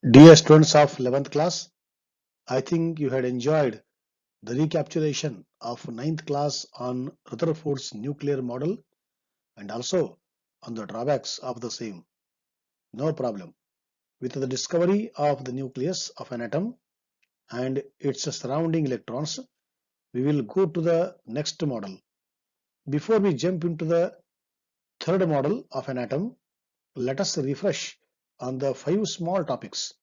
Dear students of 11th class, I think you had enjoyed the recapitulation of 9th class on Rutherford's nuclear model and also on the drawbacks of the same. No problem. With the discovery of the nucleus of an atom and its surrounding electrons, we will go to the next model. Before we jump into the third model of an atom, let us refresh on the 5 small topics.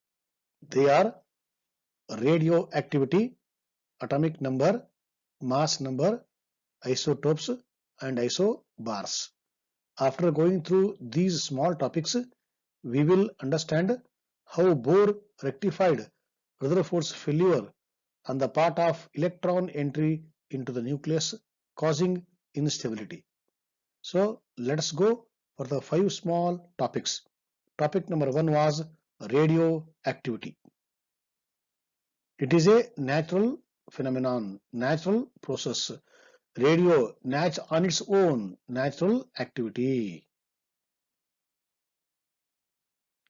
They are radioactivity, atomic number, mass number, isotopes and isobars. After going through these small topics, we will understand how Bohr rectified Rutherford's failure on the part of electron entry into the nucleus causing instability. So let's go for the 5 small topics. Topic number 1 was radioactivity. It is a natural phenomenon, natural process. Radio on its own natural activity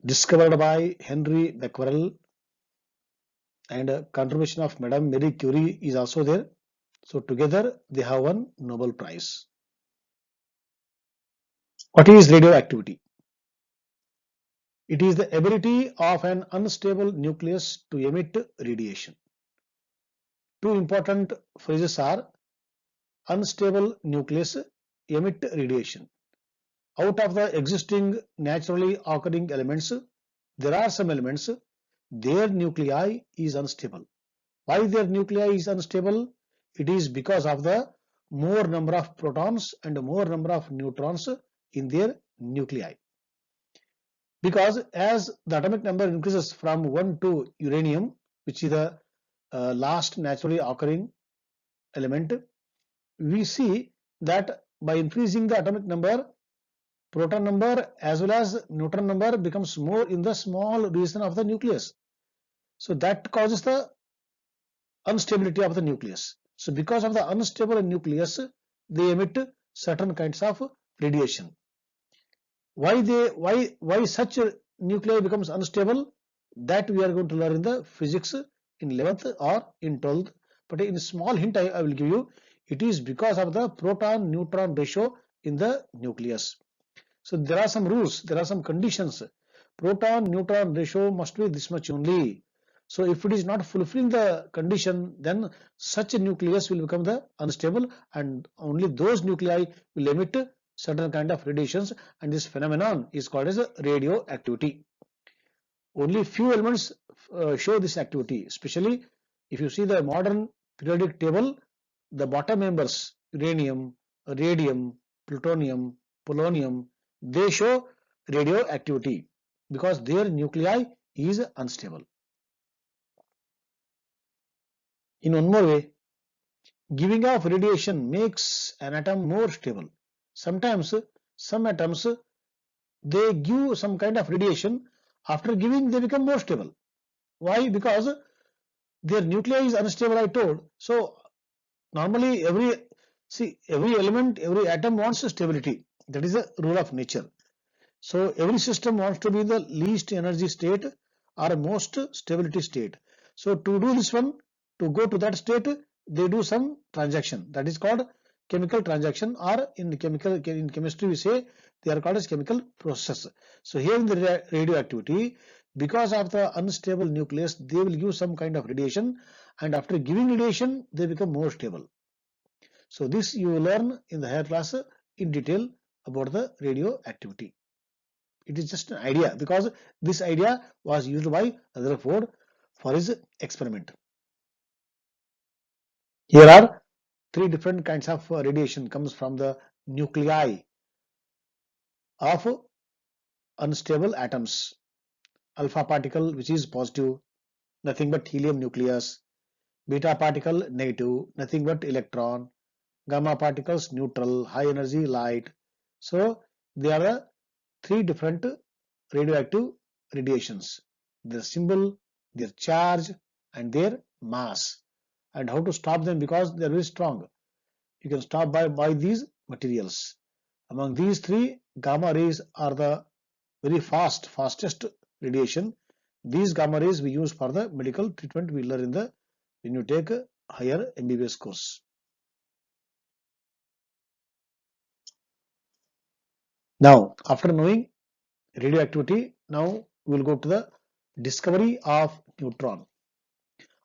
discovered by Henry Becquerel, and contribution of Madame Marie Curie is also there. So together they have won Nobel Prize. What is radioactivity? It is the ability of an unstable nucleus to emit radiation. Two important phrases are unstable nucleus, emit radiation. Out of the existing naturally occurring elements, there are some elements, their nuclei is unstable. Why their nuclei is unstable? It is because of the more number of protons and more number of neutrons in their nuclei. Because as the atomic number increases from 1 to uranium, which is the last naturally occurring element, we see that by increasing the atomic number, proton number as well as neutron number becomes more in the small region of the nucleus. So that causes the instability of the nucleus. So because of the unstable nucleus, they emit certain kinds of radiation. Why such nuclei becomes unstable? That we are going to learn in the physics in 11th or in 12th. But in small hint I will give you, it is because of the proton neutron ratio in the nucleus. So there are some rules, there are some conditions. Proton neutron ratio must be this much only. So if it is not fulfilling the condition, then such a nucleus will become the unstable, and only those nuclei will emit certain kind of radiations, and this phenomenon is called as radioactivity. Only few elements show this activity, especially if you see the modern periodic table, the bottom members, uranium, radium, plutonium, polonium, they show radioactivity because their nuclei is unstable. In one more way, giving off radiation makes an atom more stable. Sometimes some atoms, they give some kind of radiation, after giving they become more stable. Why? Because their nuclei is unstable, I told. So normally every element, every atom wants stability. That is a rule of nature. So every system wants to be the least energy state or most stability state. So to do this one, to go to that state, they do some transaction. That is called chemical transaction, or in chemistry we say they are called as chemical process. So here in the radioactivity, because of the unstable nucleus, they will give some kind of radiation, and after giving radiation, they become more stable. So this you will learn in the higher class in detail about the radioactivity. It is just an idea, because this idea was used by Rutherford for his experiment. Here are three different kinds of radiation comes from the nuclei of unstable atoms. Alpha particle, which is positive, nothing but helium nucleus. Beta particle, negative, nothing but electron. Gamma particles, neutral, high energy light. So they are the three different radioactive radiations: their symbol, their charge, and their mass. And how to stop them, because they are very strong. You can stop by these materials. Among these three, gamma rays are the very fastest radiation. These gamma rays we use for the medical treatment we learn in the when you take a higher MBBS course. Now, after knowing radioactivity, now we will go to the discovery of neutron.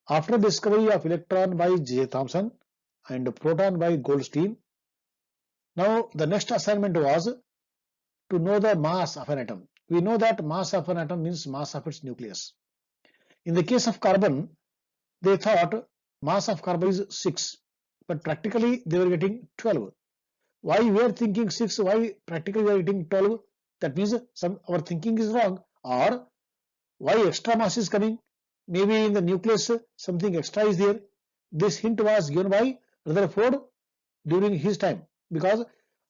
After discovery of electron by J. Thomson and proton by Goldstein, now the next assignment was to know the mass of an atom. We know that mass of an atom means mass of its nucleus. In the case of carbon, they thought mass of carbon is 6, but practically they were getting 12. Why we are thinking 6, why practically we are getting 12? That means our thinking is wrong. Or why extra mass is coming? Maybe in the nucleus something extra is there. This hint was given by Rutherford during his time, because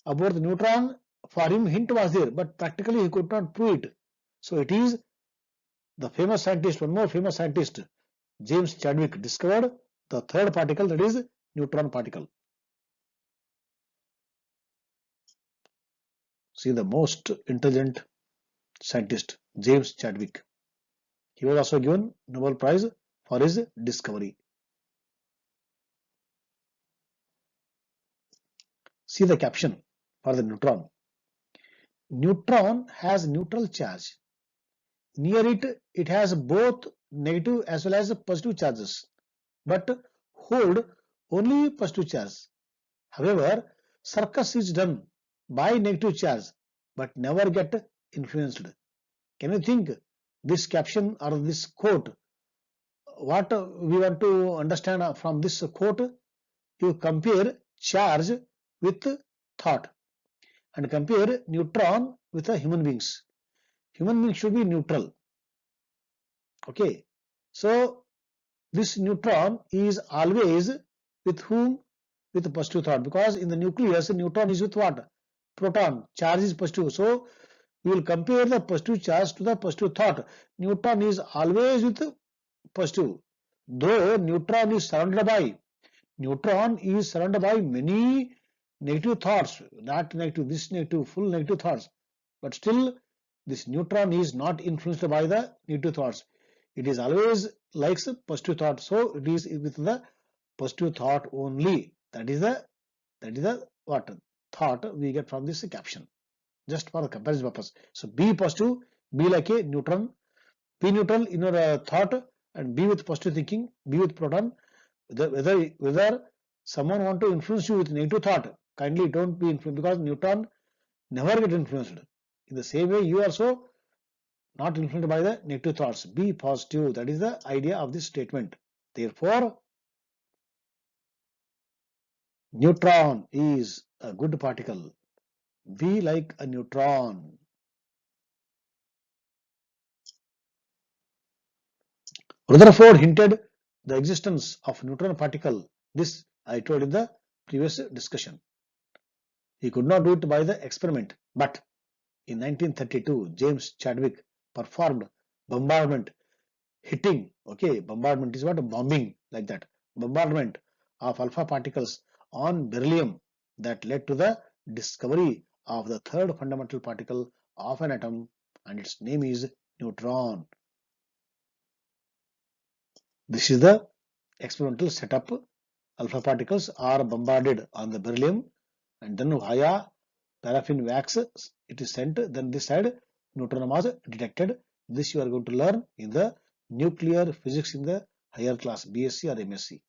about the neutron, for him hint was there, but practically he could not prove it. So it is the famous scientist, one more famous scientist, James Chadwick, discovered the third particle, that is neutron particle. See, the most intelligent scientist, James Chadwick. He was also given Nobel Prize for his discovery. See the caption for the neutron. Neutron has neutral charge. Near it, it has both negative as well as positive charges, but hold only positive charge. However, circus is done by negative charge, but never get influenced. Can you think this caption or this quote? What we want to understand from this quote? You compare charge with thought and compare neutron with a human beings. Human beings should be neutral. Okay, so this neutron is always with whom? With positive thought, because in the nucleus neutron is with what? Proton. Charge is positive. So we will compare the positive charge to the positive thought. Neutron is always with positive. Though neutron is surrounded by many negative thoughts, that negative, this negative, full negative thoughts, but still this neutron is not influenced by the negative thoughts. It is always likes positive thought, so it is with the positive thought only. That is the what thought we get from this caption, just for the comparison purpose. So be positive, be like a neutron, be neutral in your thought, and be with positive thinking, be with proton. Whether someone want to influence you with negative thought, kindly don't be influenced, because neutron never get influenced. In the same way, you also not influenced by the negative thoughts. Be positive. That is the idea of this statement. Therefore, neutron is a good particle. Be like a neutron. Rutherford hinted the existence of neutron particle. This I told in the previous discussion. He could not do it by the experiment, but in 1932, James Chadwick performed bombardment, hitting, okay, bombardment is what? Bombing, like that, bombardment of alpha particles on beryllium, that led to the discovery of the third fundamental particle of an atom, and its name is neutron. This is the experimental setup. Alpha particles are bombarded on the beryllium, and then via paraffin wax it is sent, then this side neutron was detected. This you are going to learn in the nuclear physics in the higher class, BSc or MSc.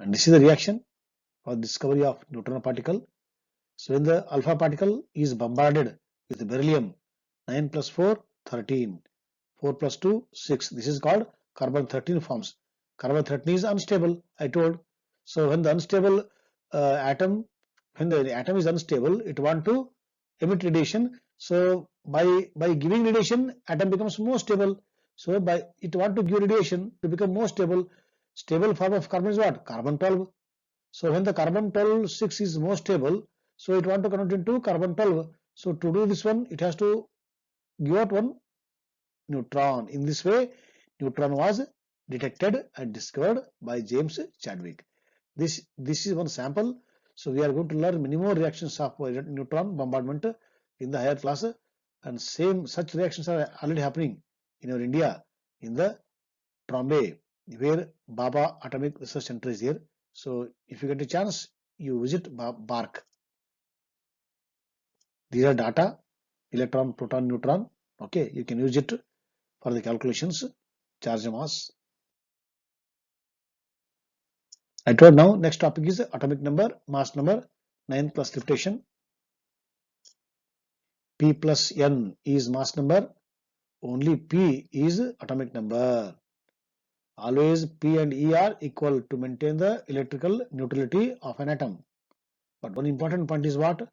And this is the reaction for discovery of neutron particle. So when the alpha particle is bombarded with beryllium, 9 plus 4, 13, 4 plus 2, 6. This is called carbon 13 forms. Carbon 13 is unstable, I told. So when the unstable atom, when the atom is unstable, it want to emit radiation. So by giving radiation, atom becomes more stable. So by it want to give radiation to become more stable. Stable form of carbon is what? Carbon 12. So when the carbon 12 6 is more stable, so it want to convert into carbon 12. So to do this one, it has to give out one neutron. In this way, neutron was detected and discovered by James Chadwick. This is one sample. So we are going to learn many more reactions of neutron bombardment in the higher class. and same such reactions are already happening in our India in the Trombay, where Baba Atomic Research Center is here. So if you get a chance, you visit BARC. These are data, electron, proton, neutron. Okay, you can use it for the calculations, charge mass. I told now next topic is atomic number, mass number, 9th class repetition. P plus N is mass number, only P is atomic number. Always P and E are equal to maintain the electrical neutrality of an atom. But one important point is what?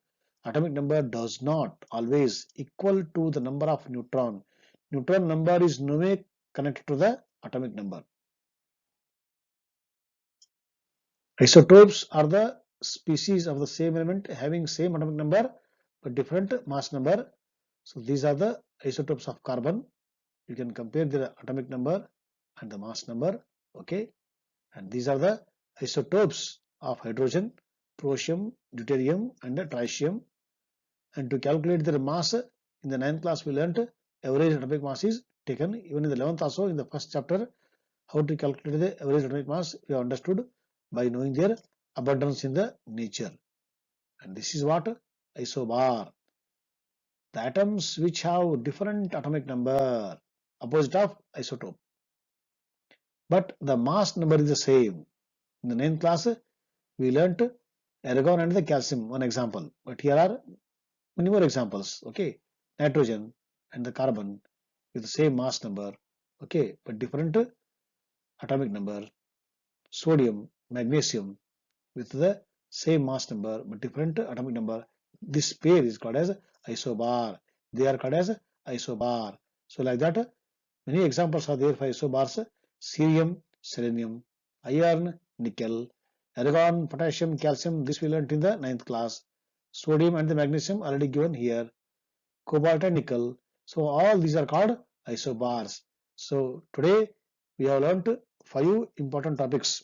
Atomic number does not always equal to the number of neutron. Neutron number is no way connected to the atomic number. Isotopes are the species of the same element having same atomic number but different mass number. So these are the isotopes of carbon. You can compare the atomic number and the mass number. Okay, and these are the isotopes of hydrogen, prosium, deuterium, and tritium. And to calculate their mass, in the 9th class we learnt average atomic mass is taken. Even in the 11th also, in the first chapter, how to calculate the average atomic mass we have understood by knowing their abundance in the nature. And this is what? Isobar. The atoms which have different atomic number, opposite of isotope. But the mass number is the same. In the 9th class, we learnt argon and the calcium, one example. But here are many more examples. Okay, nitrogen and the carbon with the same mass number. Okay, but different atomic number. Sodium, magnesium with the same mass number but different atomic number. This pair is called as isobar. They are called as isobar. So like that, many examples are there for isobars. Cerium, selenium, iron, nickel, argon, potassium, calcium. This we learnt in the 9th class. Sodium and the magnesium already given here. Cobalt and nickel. So all these are called isobars. So today we have learnt 5 important topics.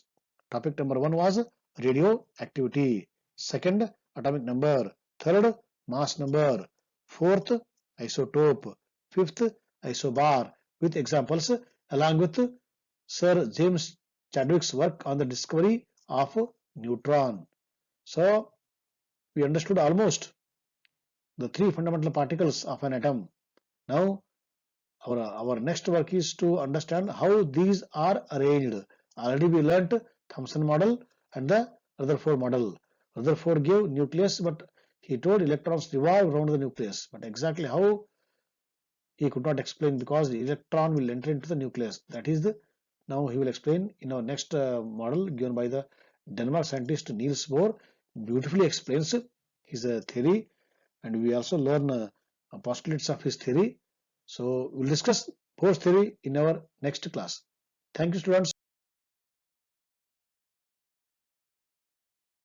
Topic number 1 was radioactivity. Second, atomic number. Third, mass number. Fourth, isotope. Fifth, isobar with examples along with Sir James Chadwick's work on the discovery of neutron. So we understood almost the 3 fundamental particles of an atom. Now our next work is to understand how these are arranged. Already we learnt Thomson model and the Rutherford model. Rutherford gave nucleus, but he told electrons revolve around the nucleus. But exactly how, he could not explain, because the electron will enter into the nucleus. That is the, now he will explain in our next model given by the Denmark scientist Niels Bohr. Beautifully explains his theory, and we also learn postulates of his theory. So we'll discuss Bohr's theory in our next class. Thank you, students.